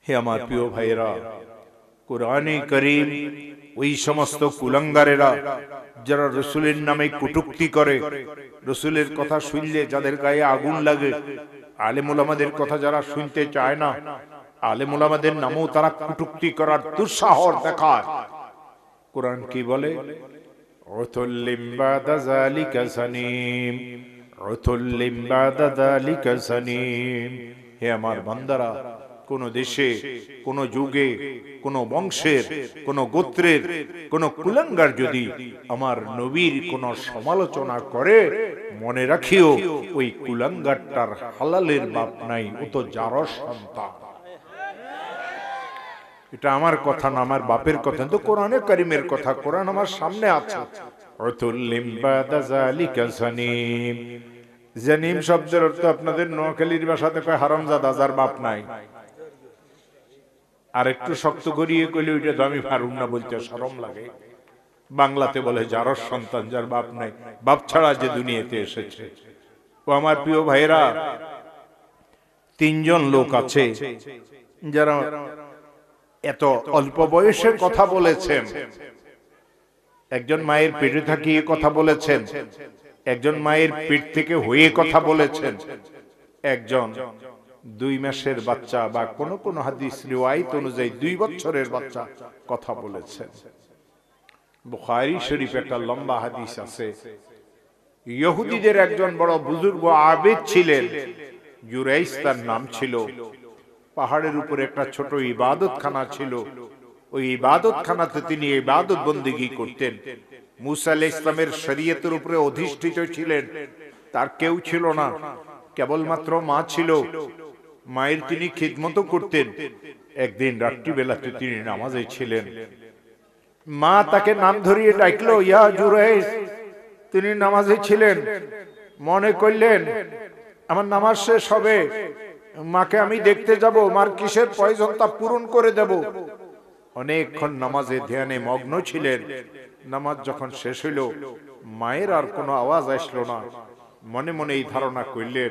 হে আমার প্রিয় ভাইয়েরা, কোরআনে কারীম ওই সমস্ত কুলাঙ্গারেরা যারা রসুলের নামে কটূক্তি করে, রসুলের কথা শুনলে যাদের গায়ে আগুন লাগে, আলেম ওলামাদের কথা যারা শুনতে চায় না, আলেম ওলামাদের নামেও তারা কটূক্তি করার দুঃসাহস দেখায়। কোরআন কি বলে? উতুল্লিম বাদা যালিকা সানিম, উতুল্লিম বাদা যালিকা সানিম। হে আমার বান্দারা, কোন দেশে, কোন যুগে, কোন বংশের, কোন গোত্রের কোন কুলাঙ্গার যদি আমার নবীর কোন সমালোচনা করে, মনে রাখিও ওই কুলাঙ্গারটার হালালের বাপ নাই, ও তো জারর সন্তান। এটা আমার কথা না, আমার বাপের কথা, তো কোরআনে কারীমের কথা। কোরআন আমার সামনে আছে। উতুল্লিম বাদা যালিকা সানিম। জানিম শব্দের অর্থ আপনাদের নোয়াখালীর ভাষাতে কয় হারামজাদা, যার বাপ নাই। আর একটু শক্ত করিয়ে কইলে ওইটা তো আমি পারুম না বলতে, শরম লাগে। বাংলাতে বলে জারর সন্তান, যার বাপ নাই, বাপ ছাড়া যে দুনিয়াতে এসেছে। ও আমার প্রিয় ভাইরা, তিনজন লোক আছে যারা এত অল্প বয়সে কথা বলেছেন। একজন মায়ের পেটে থাকিয়ে কথা বলেছেন, একজন মায়ের পেট থেকে হয়ে কথা বলেছেন, একজন 2 মাসের বাচ্চা বা কোন কোন হাদিস রিওয়ায়াত অনুযায়ী 2 বছরের বাচ্চা কথা বলেছেন। বুখারী শরীফে একটা লম্বা হাদিস আছে। ইহুদিদের একজন বড় বুজুর্গ আবেদ ছিলেন, জুরাইস তার নাম ছিল। পাহাড়ের উপরে একটা ছোট ইবাদতখানা ছিল। ওই ইবাদতখানাতে তিনি ইবাদত বন্দেগী করতেন। মুসা আলাইহিস সালামের শরীয়তের উপরে অধিষ্ঠিত ছিলেন। তার কেউ ছিল না, কেবলমাত্র মা ছিল। মায়ের তিনি খিদমত করতেন। একদিন রাত্রিবেলাতে তিনি নামাজে ছিলেন। মা তাকে নাম ধরিয়ে ডাকলো, ইয়া জুরাইস। তিনি নামাজে ছিলেন, মনে করলেন আমার নামাজ শেষ হবে, মাকে আমি দেখতে যাব, মার কিসের প্রয়োজন তা পূরণ করে দেব। অনেকক্ষণ নামাজে ধ্যানে মগ্ন ছিলেন। নামাজ যখন শেষ হইল, মায়ের আর কোনো আওয়াজ আসলো না। মনে মনে এই ধারণা করলেন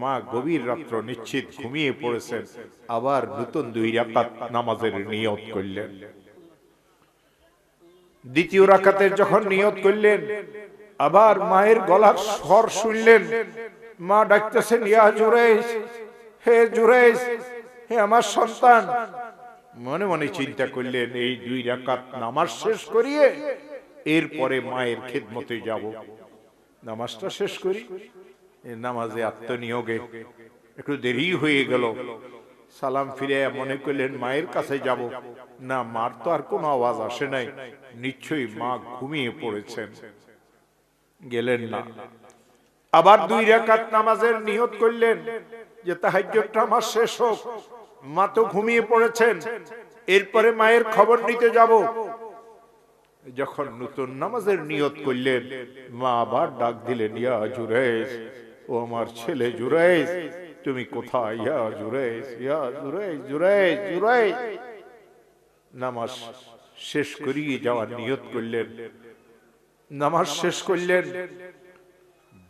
মা গভীর রাত্র নিশ্চিত ঘুমিয়ে পড়েছেন। আবার নতুন 2 রাকাত নামাজের নিয়ত করলেন। দ্বিতীয় রাকাতের যখন নিয়ত করলেন, আবার মায়ের গলার স্বর শুনলেন। মা ডাকতেছেন, ইয়া জুরাইস, হে জুরাইস, হে আমার সন্তান। মনে মনে চিন্তা করলেন এই 2 রাকাত নামাজ শেষ করিয়ে এরপরে মায়ের খিদমতে যাব। নামাজটা শেষ করি, নামাজে আত্মনিয়োগে একটু দেরি হয়ে গেল। সালাম ফিরে মনে করলেন মায়ের কাছে যাব না, মার তো আর কোনো আওয়াজ আসে নাই, নিশ্চয়ই মা ঘুমিয়ে পড়েছেন। গেলেন না। আবার 2 রাকাত নামাজের নিয়ত করলেন যে তাহাজ্জুদটা আমার শেষ হোক, মা তো ঘুমিয়ে পড়েছেন, এরপরে মায়ের খবর নিতে যাব। যখন নতুন নামাজের নিয়ত করলেন, মা আবার ডাক দিলেন, ইয়া জুরাইস, ও আমার ছেলে জুরাইস, তুমি কোথায়? ইয়া জুরাইস, ইয়া জুরাইস, জুরাইস, জুরাইস। নামাজ শেষ করিয়ে যাওয়ার নিয়ত করলেন। নামাজ শেষ করলেন,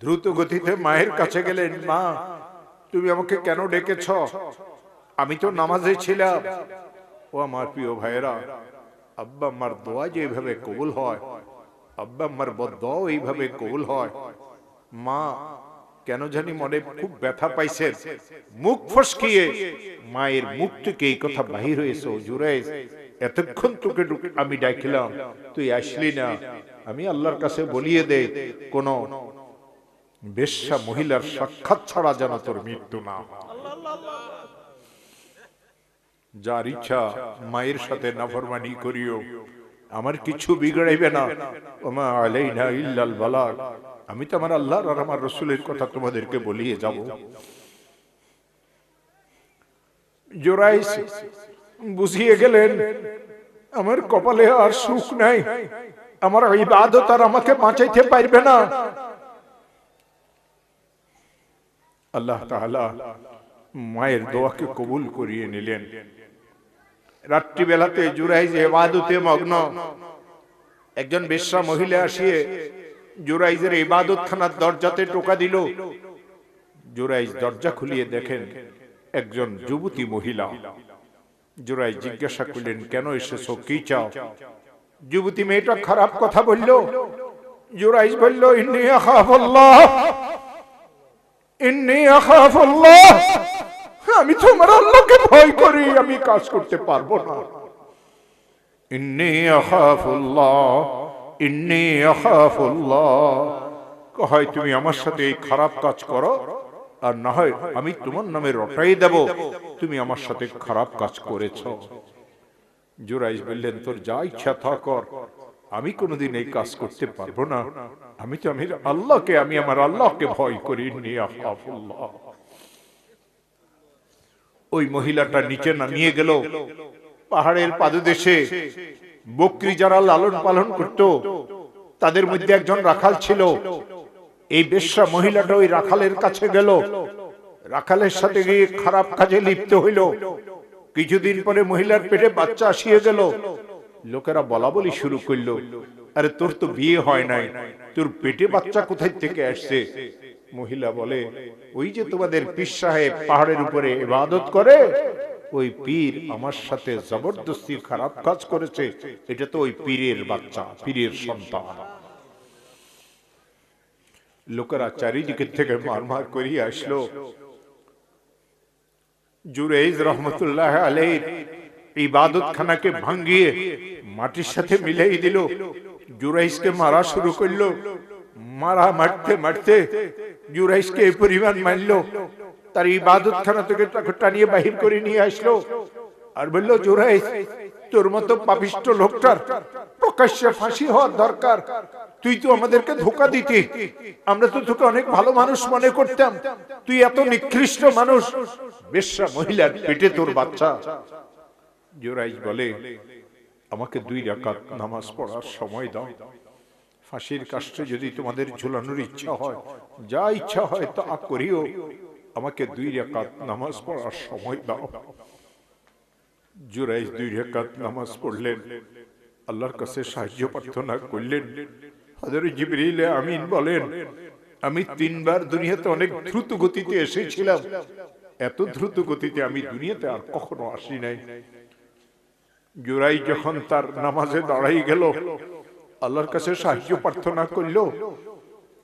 দ্রুত গতিতে মায়ের কাছে গেলেন। মা, তুমি আমাকে কেন ডেকেছ? আমি তো নামাজে ছিলাম। ও আমার প্রিয় ভাইয়েরা, আব্বা আম্মার দোয়া যে এইভাবে কবুল হয়, আব্বা আম্মার বদদোয়া এইভাবে কবুল হয়। মা কেন জানি মনে খুব ব্যথা পাইছেন। মুখ ফসকিয়ে মায়ের মুখ থেকে এই কথা বাহির হয়েছে, জুরাইস, এতক্ষণ তোকে আমি ডাকলাম, তুই আসলি না। আমি আল্লাহর কাছে বলিয়ে দেই, কোন বেশ্যা মহিলার সাক্ষাৎ ছাড়া যেন তোর মৃত্যু না হয়। যার ইচ্ছা মায়ের সাথে নাফরমানি করিও, আমার কিছু বিগড়াইবে না। ওমা আলাইনা ইল্লাল বালাগ। আমি তো আমার আল্লাহর আর আমার রাসূলের কথা তোমাদেরকে বলিয়ে যাব। জুরাইস বুঝিয়ে গেলেন আমার কপালে আর সুখ নাই, আমার ইবাদত আর আমাকে বাঁচাইতে পারবে না। আল্লাহ তাআলা মায়ের দোয়াকে কবুল করিয়ে নিলেন। রাত্রিবেলাতে জুরাইজ ইবাদতে মগ্ন। একজন বেশ্যা মহিলা আসিয়ে জুরাইজের ইবাদতখানার দরজাতে টোকা দিল। জুরাইজ দরজা খুলিয়ে দেখেন একজন যুবতী মহিলা জুরাইজ জিজ্ঞাসা করলেন, কেন এসেছো, কি চাও? যুবতী মেয়েটা খারাপ কথা বলল। জুরাইজ বলল, ইন্নী আখাফুল্লাহ, ইন্নী আখাফুল্লাহ, আমি তোমার আল্লাহকে ভয় করি, আমি কাজ করতে পারবো না। ইন্নী আখাফুল্লাহ, ইন্নী আখাফুল্লাহ, হয় তুমি আমার সাথে এই খারাপ কাজ করো, আর না হয় আমি তোমার নামে রটাই দেব তুমি আমার সাথে খারাপ কাজ করেছো। জুরাইজ বললেন, তোর যা ইচ্ছা তা কর, আমি কোনোদিন এই কাজ করতে পারবো না। আমি আমার আল্লাহকে ভয় করি। ওই মহিলাটা নিচে নামিয়ে গেল। পাহাড়ের পাদদেশে বকরি যারা লালন পালন করত, তাদের মধ্যে একজন রাখাল ছিল। এই বেশ্যা মহিলাটা ওই রাখালের কাছে গেল, রাখালের সাথে গিয়ে খারাপ কাজে লিপ্ত হইল। কিছুদিন পরে মহিলার পেটে বাচ্চা আসিয়ে গেল। লোকেরা বলা বলি শুরু করলো, আরে তোর তো বিয়ে হয় নাই, তোর পেটে বাচ্চা কোথায় থেকে আসছে? মহিলা বলে, ওই যে তোমাদের পীর সাহেব পাহাড়ের উপরে ইবাদত করে, ওই পীর আমার সাথে জবরদস্তি খারাপ কাজ করেছে, এটা তো ওই পীরের বাচ্চা, পীরের সন্তান। লোকেরা চারিদিকে থেকে মারমার করিয়ে আসলো। জুরাইজ রহমতুল্লাহ আলাইহির ইবাদত খানাকে ভাঙ্গিয়ে মাটির সাথে মিলাই দিল। জুরাইজকে মারা শুরু করলো। মারা মারতে মারতে জুরাইজকে এই পরিমাণ মারলো, তার ইবাদত খানা থেকে তাকে টানিয়ে বাহির করে নিয়ে আসলো। আর বললো, জুরাইজ, তোর মতো পাপিষ্ট লোকটার প্রকাশ্যে ফাঁসি হওয়ার দরকার। তুই তো আমাদেরকে ধোঁকা দিতি, আমরা তো তোকে অনেক ভালো মানুষ মনে করতাম, তুই এত নিকৃষ্ট মানুষ, বেশ্যা মহিলার পেটে তোর বাচ্চা। জুরাইজ বলে, আমাকে 2 রাকাত নামাজ পড়ার সময় দাও। ফাঁসির কাষ্ঠে যদি তোমাদের ঝুলানোর ইচ্ছা হয়, যা ইচ্ছা হয় তা করিও, আমাকে 2 রাকাত নামাজ পড়ার সময় দাও। জুরাইজ 2 রাকাত নামাজ পড়লেন, আল্লাহর কাছে সাহায্য প্রার্থনা করলেন। হযরত জিবরিল আমিন বলেন, আমি 3 বার দুনিয়াতে অনেক দ্রুত গতিতে এসেছিলাম, এত দ্রুত গতিতে আমি দুনিয়াতে আর কখনো আসি নাই। জুরাইজ যখন তার নামাজে দাঁড়াই গেল, আল্লাহর কাছে সাহায্য প্রার্থনা করল।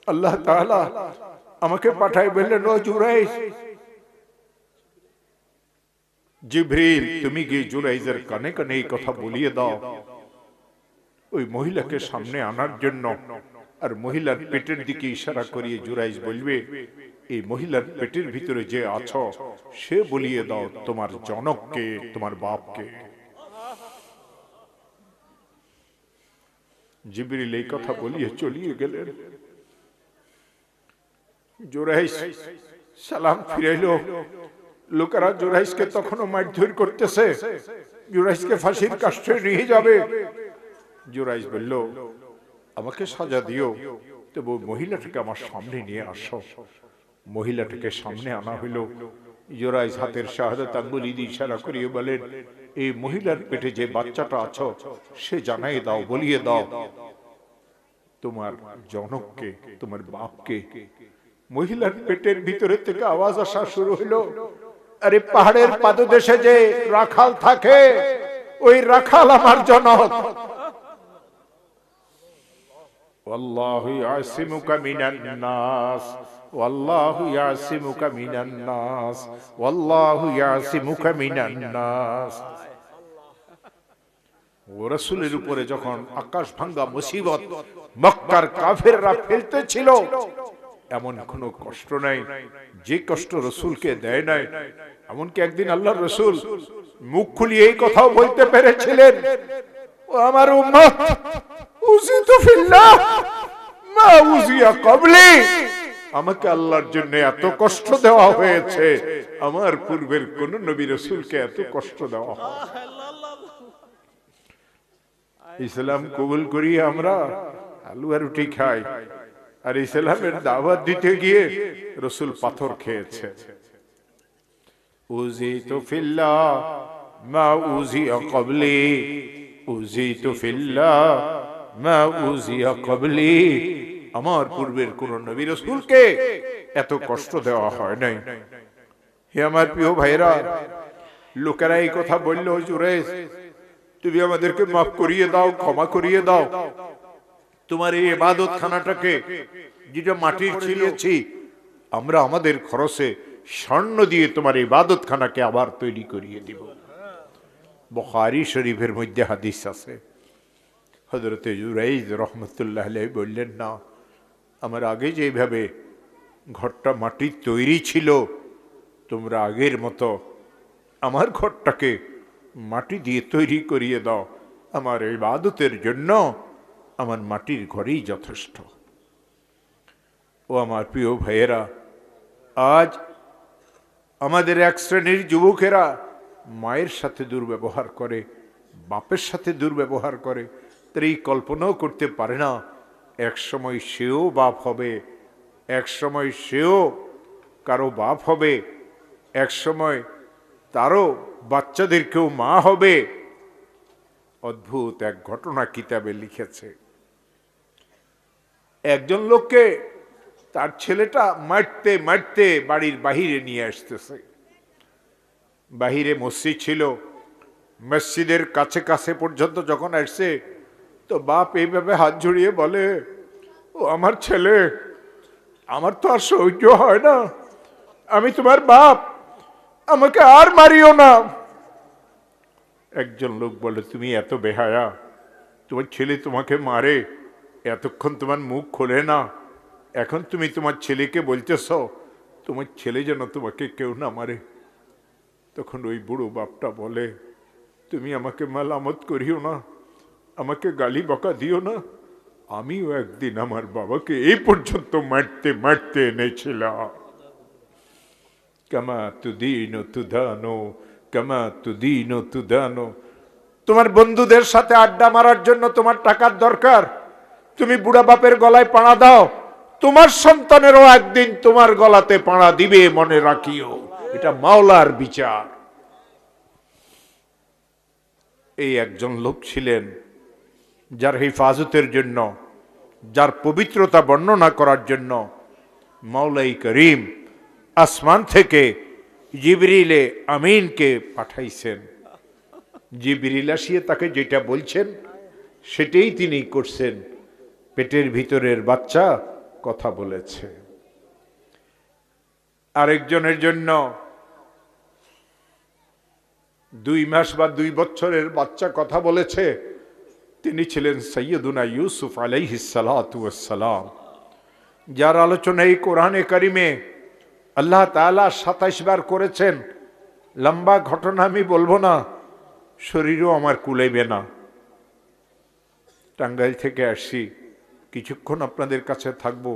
আল্লাহ তাআলা আমাকে পাঠাই বললেন, ও জুরাইজ, জিবরিল তুমি গিয়ে জুরাইজের কানে কানে এই কথা বলিয়ে দাও, ওই মহিলাকে সামনে আনার জন্য। আর মহিলার পেটের দিকে ইশারা করিয়ে জুরাইজ বলবে, এই মহিলার পেটের ভিতরে যে আছো, সে বলিয়ে দাও তোমার জনককে, তোমার বাপকে। জিবরিল এই কথা বলিয়ে চলিয়ে গেলেন। জুরাইজ সালাম ফিরাইলো। লোকেরা জুরাইজকে তখনও মারধর করতেছে, জুরাইজকে ফাঁসির কাষ্ঠে নিয়ে যাবে। জুরাইজ বলল, আমাকে সাজা দিও, তবু মহিলাটাকে আমার সামনে নিয়ে আসো। মহিলাটাকে সামনে আনা হইল। জুরাইজ হাতের শাহাদাত আঙ্গুলি দিয়ে ইশারা করিয়ে বলেন, এই মহিলার পেটে যে বাচ্চাটা আছো, সে জানাই দাও, বলিয়ে দাও তোমার জনককে, তোমার বাপকে। মহিলার পেটের ভিতরে থেকে আওয়াজ আসা শুরু হইল, আরে পাহাড়ের পাদদেশে যে রাখাল থাকে, ওই রাখাল আমার জনক। ওয়াল্লাহু ইয়াসিমুকা মিনান নাস, ওয়াল্লাহু ইয়াসিমুকা মিনান নাস, ওয়াল্লাহু ইয়াসিমুকা মিনান নাস। ও রাসূলের উপরে যখন আকাশ ভাঙা মুসিবত মক্কার কাফেররা ফেলতেছিল, এমন কোনো কষ্ট নাই যে কষ্ট রাসূলকে দেয় নাই। এমনকি একদিন আল্লাহর রাসূল মুখ খুলিয়ে এই কথাও বলতে পেরেছিলেন, ও আমার উম্মত, উযিতু ফিল্লাহ মা উযিয়া ক্বাবলি, আমাকে আল্লাহর জন্য এত কষ্ট দেওয়া হয়েছে, আমার পূর্বের কোন নবী রাসূলকে এত কষ্ট দেওয়া হয়। ইসলাম কবুল করি আমরা, আলু আর রুটি খাই, আর ইসলামের দাওয়াত দিতে গিয়ে রাসূল পাথর খেয়েছে। উযিতু ফিল্লাহ মা উযিয়া ক্বাবলি, উযিতু ফিল্লাহ মা উযিয়া ক্বাবলি, আমার পূর্বের কোন নবী রাসূলকে এত কষ্ট দেওয়া হয় নাই। হে আমার প্রিয় ভাইরা, লোকেরা এই কথা বললো, জুরাইজ তুমি আমাদেরকে মাফ করিয়ে দাও, ক্ষমা করিয়ে দাও, তোমার এই ইবাদত খানাটাকে যেটা মাটির ছিলিয়েছি আমরা আমাদের খরচে স্বর্ণ দিয়ে তোমার ইবাদত খানাকে আবার তৈরি করিয়ে দিব। বুখারী শরীফের মধ্যে হাদিস আছে, হযরতে জুরাইজ রহমতুল্লাহ আলাইহি বললেন, না, আমার আগে যেভাবে ঘরটা মাটির তৈরি ছিল তোমরা আগের মতো আমার ঘরটাকে মাটি দিয়ে তৈরি করিয়ে দাও, আমার ইবাদতের জন্য আমার মাটির ঘরেই যথেষ্ট। ও আমার প্রিয় ভাইয়েরা, আজ আমাদের এক শ্রেণীর যুবকেরা মায়ের সাথে দুর্ব্যবহার করে, বাপের সাথে দুর্ব্যবহার করে, তারা এই কল্পনাও করতে পারে না এক সময় সেও বাপ হবে, এক সময় সেও কারো বাপ হবে, এক সময় তারও বাচ্চাদেরকেও মা হবে। অদ্ভুত এক ঘটনা কিতাবে লিখেছে, একজন লোককে তার ছেলেটা মারতে মারতে বাড়ির বাহিরে নিয়ে আসতেছে। বাহিরে মসজিদ ছিল, মসজিদের কাছে কাছে পর্যন্ত যখন আসছে তো বাপ এইভাবে হাত জড়িয়ে বলে, ও আমার ছেলে, আমার তো আর সহ্য হয় না, আমি তোমার বাপ, আমাকে আর মারিও না। একজন লোক বলে, তুমি এত বেহায়া, তোমার ছেলে তোমাকে মারে, এতক্ষণ তোমার মুখ খোলে না, এখন তুমি তোমার ছেলেকে বলতেছ তোমার ছেলে যেন তোমাকে কেউ না মারে। তখন ওই বুড়ো বাপটা বলে, তুমি আমাকে মালামত করিও না, আমাকে গালি বকা দিও না, আমিও একদিন আমার বাবাকে এই পর্যন্ত মারতে মারতে এনেছিলাম। কামা তুদিনো তুদানো, কামা তুদিনো তুদানো। তোমার বন্ধুদের সাথে আড্ডা মারার জন্য তোমার টাকার দরকার, তুমি বুড়া বাপের গলায় পাড়া দাও, তোমার সন্তানেরও একদিন তোমার গলাতে পাড়া দিবে, মনে রাখিও, এটা মাওলার বিচার। এই একজন লোক ছিলেন যার হেফাজতের জন্য, যার পবিত্রতা বর্ণনা করার জন্য মাওলাই করিম আসমান থেকে জিবরিলে আমিনকে পাঠাইছেন। জিবরিল আসিয়ে তাকে যেটা বলছেন সেটাই তিনি করছেন। পেটের ভিতরের বাচ্চা কথা বলেছে। আরেকজনের জন্য 2 মাস বা 2 বছরের বাচ্চা কথা বলেছে, তিনি ছিলেন সৈয়দুনা ইউসুফ আলাইহিস সালাতু ওয়াস সালাম, যার আলোচনা এই কোরআনে কারিমে আল্লাহ তাআলা 27 বার করেছেন। লম্বা ঘটনা আমি বলবো না, শরীরও আমার কুলাইবে না। টাঙ্গাইল থেকে আসছি, কিছুক্ষণ আপনাদের কাছে থাকবো।